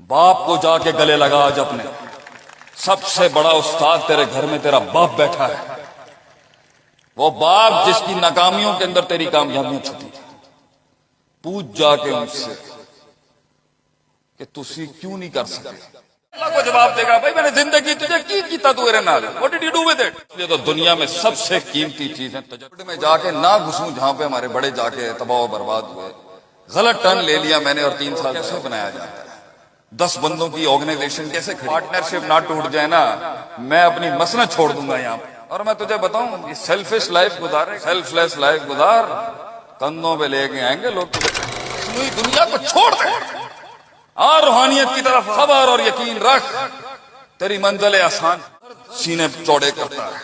बाप को जाके गले लगा आज अपने। सबसे बड़ा उस्ताद तेरे घर में तेरा बाप बैठा है, वो बाप जिसकी नाकामियों के अंदर तेरी कामयाबियां छुपी। पूछ जाके उनसे कि तुसी क्यों नहीं कर सके। अल्लाह को जवाब देगा, भाई मैंने जिंदगी तुझे की कीता तू मेरे नाल, what did you do with it. इसलिए तो दुनिया में सबसे कीमती चीज है तजर्बे में जाके ना घुसूं जहां पे हमारे बड़े जाके तबाह बर्बाद हुए। गलत टर्न ले लिया मैंने और 3 साल कैसे बनाया जाता है। 10 बंदों की ऑर्गेनाइजेशन कैसे पार्टनरशिप ना टूट जाए ना, मैं अपनी मसनद छोड़ दूंगा यहाँ पे। और मैं तुझे बताऊं, ये सेल्फिश लाइफ गुजारे, सेल्फलेस लाइफ गुजार, कंधों पे लेके आएंगे लोग तुझे। पूरी दुनिया को छोड़ दे और रूहानियत की तरफ खबर और यकीन रख, तेरी मंजिल आसान। सीने चौड़े करता है,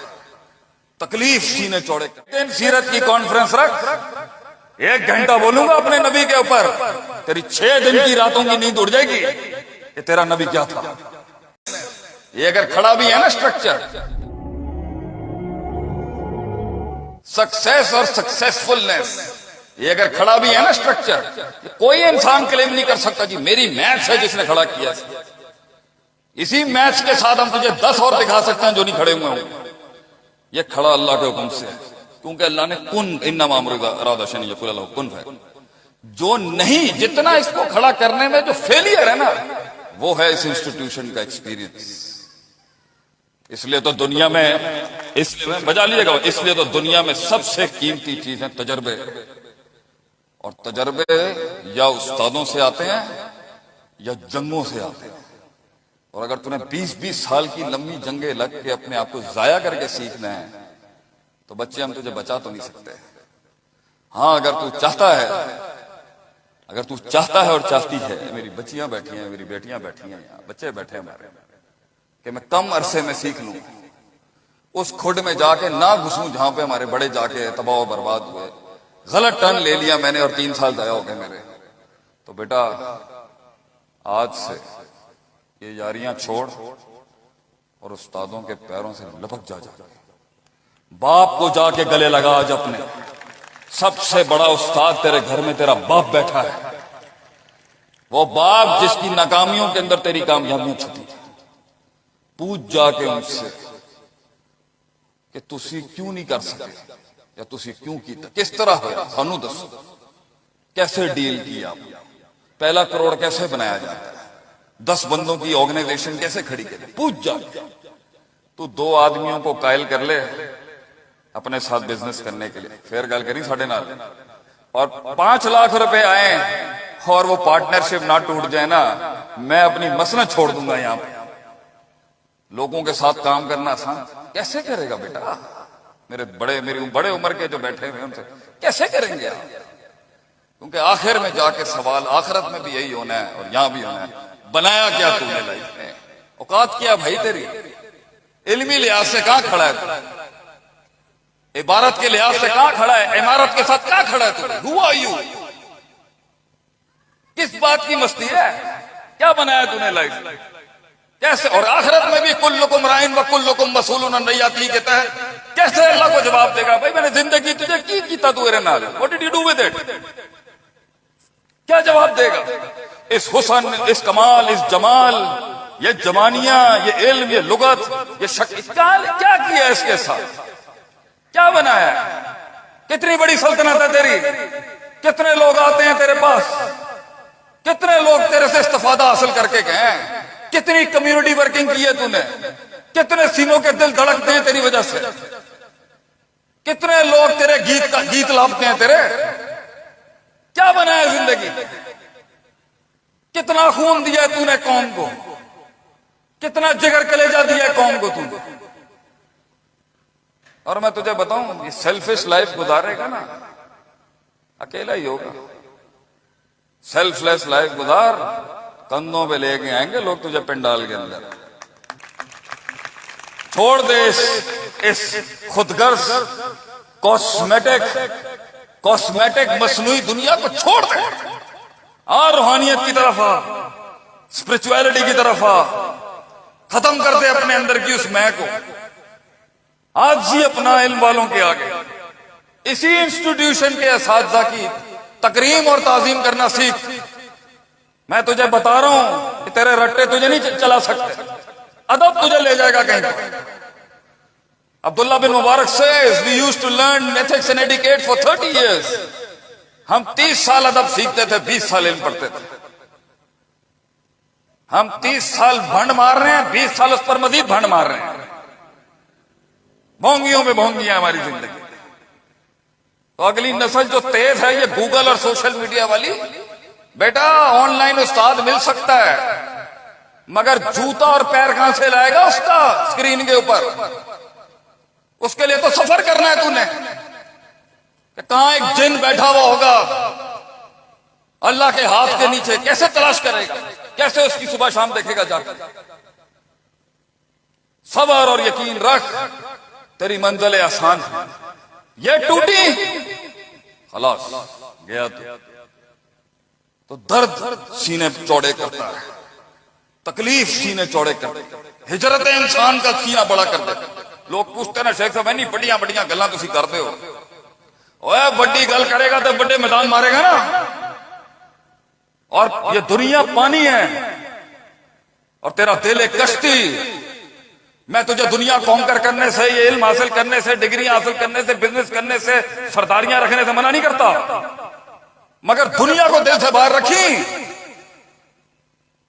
तकलीफ सीने चौड़े करता है। सीरत की कॉन्फ्रेंस रख, 1 घंटा बोलूंगा अपने नबी के ऊपर, तेरी 6 दिन की रातों की नींद उड़ जाएगी। ये तेरा नबी क्या था। ये अगर खड़ा भी है ना स्ट्रक्चर, सक्सेस और सक्सेसफुलनेस, ये अगर खड़ा भी है ना स्ट्रक्चर, कोई इंसान क्लेम नहीं कर सकता जी मेरी मैच है जिसने खड़ा किया। इसी मैच के साथ हम तुझे 10 और दिखा सकते हैं जो नहीं खड़े हुए होंगे। ये खड़ा अल्लाह के हुक्म से है, क्योंकि अल्लाह ने कुन इन्नमा अमरुहु शयअन यकुल लहु कुन फयकुन। जो नहीं, जितना इसको खड़ा करने में जो फेलियर है ना, वो है इस इंस्टीट्यूशन का एक्सपीरियंस। इसलिए तो दुनिया में, इसलिए बजा लीजिएगा, इसलिए तो दुनिया में सबसे कीमती चीज है तजर्बे। और तजर्बे या उस्तादों से आते हैं या जंगों से आते हैं। और अगर तूने 20-20 साल की लंबी जंगे लग के अपने आप को जाया करके सीखना है तो बच्चे हम तुझे बचा तो नहीं सकते। हाँ, अगर तू चाहता है, अगर तू चाहता है और चाहती है, मेरी बच्चियां बैठी हैं, मेरी बेटियां बैठी हैं, यहाँ बच्चे बैठे हैं हमारे, कि मैं कम अरसे में सीख लूं, उस खुड में जाके ना घुसूं जहां पे हमारे बड़े जाके तबाह बर्बाद हुए। गलत टर्न ले लिया मैंने और 3 साल जाया हो गए मेरे। तो बेटा आज से ये यारियां छोड़ और उस्तादों के पैरों से लपक जा। बाप को जाके गले लगा आज अपने। सबसे बड़ा उस्ताद तेरे घर में तेरा बाप बैठा है, वो बाप जिसकी नाकामियों के अंदर तेरी कामयाबियां छुपी। पूछ जाके उनसे कि तुसी क्यों नहीं कर सके या तुसी क्यों कीता, किस तरह होया, सानू दसो, कैसे डील किया, पहला करोड़ कैसे बनाया जाता है, 10 बंदों की ऑर्गेनाइजेशन कैसे खड़ी करी। पूछ जाके तू 2 आदमियों को कायल कर ले अपने साथ बिजनेस करने के लिए, फिर गल करी साढ़े नाल, और 5 लाख रुपए आए और वो पार्टनरशिप ना टूट जाए ना, मैं अपनी मसनद छोड़ दूंगा। यहां पे लोगों के साथ काम करना आसान कैसे करेगा बेटा। मेरी बड़े उम्र के जो बैठे हुए उनसे कैसे करेंगे आप, क्योंकि आखिर में जाके सवाल आखिरत में भी यही होना है और यहां भी होना है। बनाया क्या तूने लाइफ में, औकात क्या भाई तेरी, इल्मी लिहाज से कहां खड़ा है, इबारत के लिहाज से कहां खड़ा है, इमारत के साथ कहां खड़ा है तू, हु आर यू, किस बात की मस्ती है, क्या बनाया तूने लाइफ कैसे। और आखिरत में भी कुल्लुकुम राइन व कुल्लुकुम मसूलुन अन रइयतिही के तहत कैसे अल्लाह को जवाब देगा, भाई मैंने जिंदगी तुझे की कीता तू मेरे नाल, what did you do with it. क्या जवाब देगा। इस हुस्न, इस कमाल, इस जमाल, ये जमानिया, ये इल्म, ये लुगत, ये शक्ल, क्या किया इसके साथ, क्या बनाया, कितनी बड़ी सल्तनत है तेरी, कितने लोग आते हैं तेरे पास, कितने लोग तेरे से इस्तिफादा हासिल करके गए हैं, कितनी कम्युनिटी वर्किंग की है तूने, कितने सीनों के दिल धड़कते हैं तेरी वजह से, कितने लोग तेरे गीत लापते हैं तेरे, क्या बनाया जिंदगी, कितना खून दिया तूने कौम को, कितना जिगर कलेजा दिया कौम को तूने। और मैं तुझे बताऊं, ये सेल्फिश लाइफ गुजारेगा ना, अकेला ही होगा। सेल्फलेस लाइफ गुजार, कंधों पे लेके आएंगे लोग तुझे पंडाल के अंदर। छोड़ दे इस खुदगर्ज कॉस्मेटिक मसनूई दुनिया को छोड़ दे और रूहानियत की तरफ आ, स्पिरिचुअलिटी की तरफ आ। खत्म कर दे अपने अंदर की उस मैं को। आज ही अपना इल्म वालों के आगे, इसी इंस्टीट्यूशन के असातिज़ा की तकरीम और ताजीम करना सीख। मैं तुझे बता रहा हूं कि तेरा तेरे रट्टे तुझे नहीं चला सकते, अदब तुझे ले जाएगा कहीं पर। अब्दुल्ला बिन मुबारक says we used to learn ethics and etiquette for 30 years. हम 30 साल अदब सीखते थे, 20 साल इल्म पढ़ते थे। हम 30 साल भंड मार रहे हैं, 20 साल उस पर मजीद भंड मार रहे हैं। भोंगियों में भोंगियां हमारी जिंदगी। तो अगली नस्ल जो तेज है ये गूगल और सोशल मीडिया वाली, बेटा ऑनलाइन उस्ताद मिल सकता है, मगर जूता और पैर कहां से लाएगा उसका स्क्रीन के ऊपर? उसके लिए तो सफर करना है तूने, कि कहां एक जिन बैठा हुआ होगा अल्लाह के हाथ के नीचे, कैसे तलाश करेगा, कैसे उसकी सुबह शाम देखेगा जाकर? सबर और यकीन रख, तेरी मंजिल आसान है। ये टूटी खलास गया तो दर्द सीने चौड़े करता है, तकलीफ सीने चौड़े करता है, हिजरत इंसान का सीना बड़ा कर देता है। लोग पूछते ना शेख साहब नहीं बड़िया बड़िया गल्लां तुसी करते हो, ओए बड़ी गल करेगा तो बड़े मैदान मारेगा ना। और ये दुनिया पानी है और तेरा दिल एक कश्ती। मैं तुझे दुनिया कॉन्कर करने से, ये इल्म हासिल करने से, डिग्री हासिल करने से, बिजनेस करने से, सरदारियां रखने से मना नहीं करता, मगर दुनिया को दिल से बाहर रखी।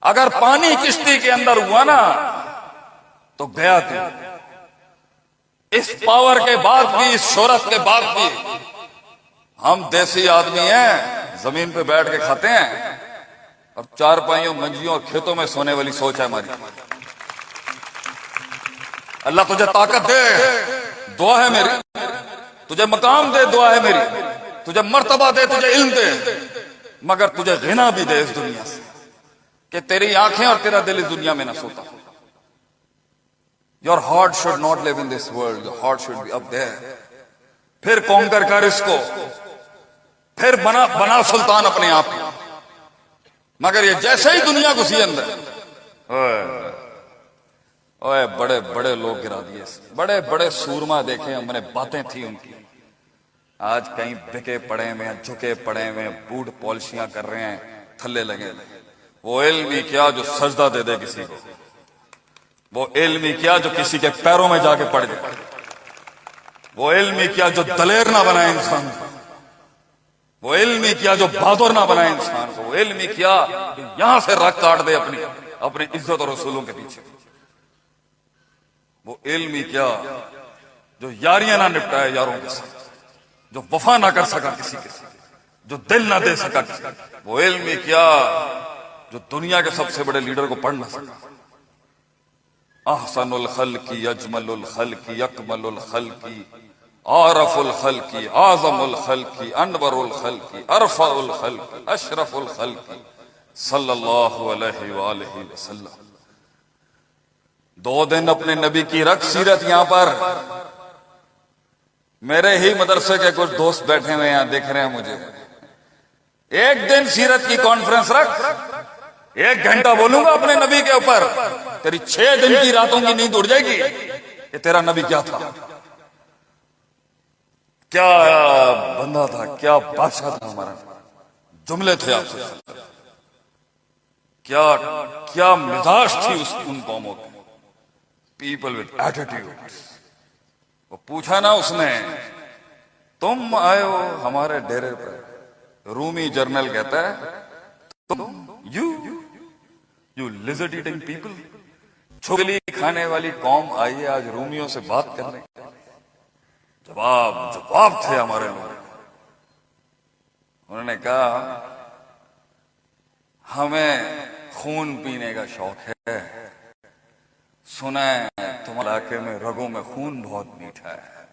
अगर पानी किश्ती के अंदर हुआ ना तो गया तू। इस पावर के बाद भी, इस शोहरत के बाद भी हम देसी आदमी हैं, जमीन पे बैठ के खाते हैं और चारपाइयों, मंजियों और खेतों में सोने वाली सोच है हमारी। अल्लाह तुझे ताकत दे, दुआ है मेरी, तुझे मकाम दे, दुआ है मेरी, तुझे मर्तबा दे, तुझे इल्म दे, मगर तुझे गिना भी दे इस दुनिया से, कि तेरी आंखें और तेरा दिल इस दुनिया में ना सोता। Your heart should not live in this world. Your heart should be up there. फिर कॉन्कर कर इसको, फिर बना सुल्तान अपने आप को। मगर ये जैसे ही दुनिया घुसी अंदर, ओए बड़े बड़े लोग गिरा दिए, बड़े बड़े सूरमा देखे हमने, बातें थी उनकी। आज कहीं बिके पड़े में, झुके पड़े में, बूट पॉलिशियां कर रहे हैं, थल्ले लगे। वो इल्म ही क्या जो सजदा दे दे किसी को, वो इल्म ही क्या जो किसी के पैरों में जाके पड़ जाए, वो इल्म ही क्या जो दलेर ना बनाए इंसान को, वो इल्म ही क्या जो बहादुर ना बनाए इंसान को, वो इल्म ही क्या जो यहां से रग काट दे अपनी इज्जत और रसूलों के पीछे, वो इल्म ही क्या जो यारियां ना निपटाए यारों के साथ, जो वफा ना कर सका किसी के साथ, जो दिल ना दे सका किसी, वो इल्म ही क्या जो दुनिया के सबसे बड़े लीडर को पढ़ ना सका। अहसनुल खल्की, अजमलुल खल्की, अकमलुल खल्की, आरफुल खल्की, आजमुल खल्की, अनवरुल खल्की, अरफाउल खल्की, अशरफुल खल्की सल्लल्लाहु अलैहि वसल्लम। 2 दिन अपने नबी की रख सीरत। यहां पर मेरे ही मदरसे के कुछ दोस्त बैठे हुए यहां देख रहे हैं मुझे। 1 दिन सीरत की कॉन्फ्रेंस रख, 1 घंटा बोलूंगा अपने नबी के ऊपर, तेरी 6 दिन की रातों की नींद उड़ जाएगी कि तेरा नबी क्या था, क्या बंदा था, क्या बादशाह था हमारा। जुमले थे आपसे, क्या क्या मिजाज थी उन कौमों की। People with attitude. वो पूछा ना उसने, तुम आए हो हमारे डेरे पर, रूमी जर्नल कहता है तुम यू लिजर्ड ईटिंग पीपल, छुगली खाने वाली कौम आई है आज रूमियों से बात करने। जवाब थे हमारे लोग। उन्होंने कहा हमें खून पीने का शौक है, सुना है तुम्हारे इलाके में रगों में खून बहुत मीठा है।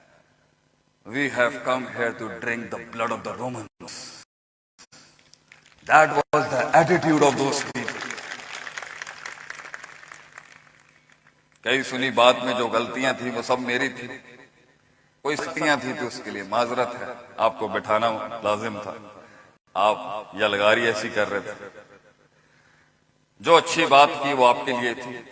We have come here to drink the blood of the Romans. That was the attitude of those people. कई सुनी बात में जो गलतियां थी वो सब मेरी थी, कोई सख्तियां थी तो उसके लिए माजरत है। आपको बैठाना लाजिम था, आप यलगारी ऐसी कर रहे थे। जो अच्छी बात की वो आपके लिए थी,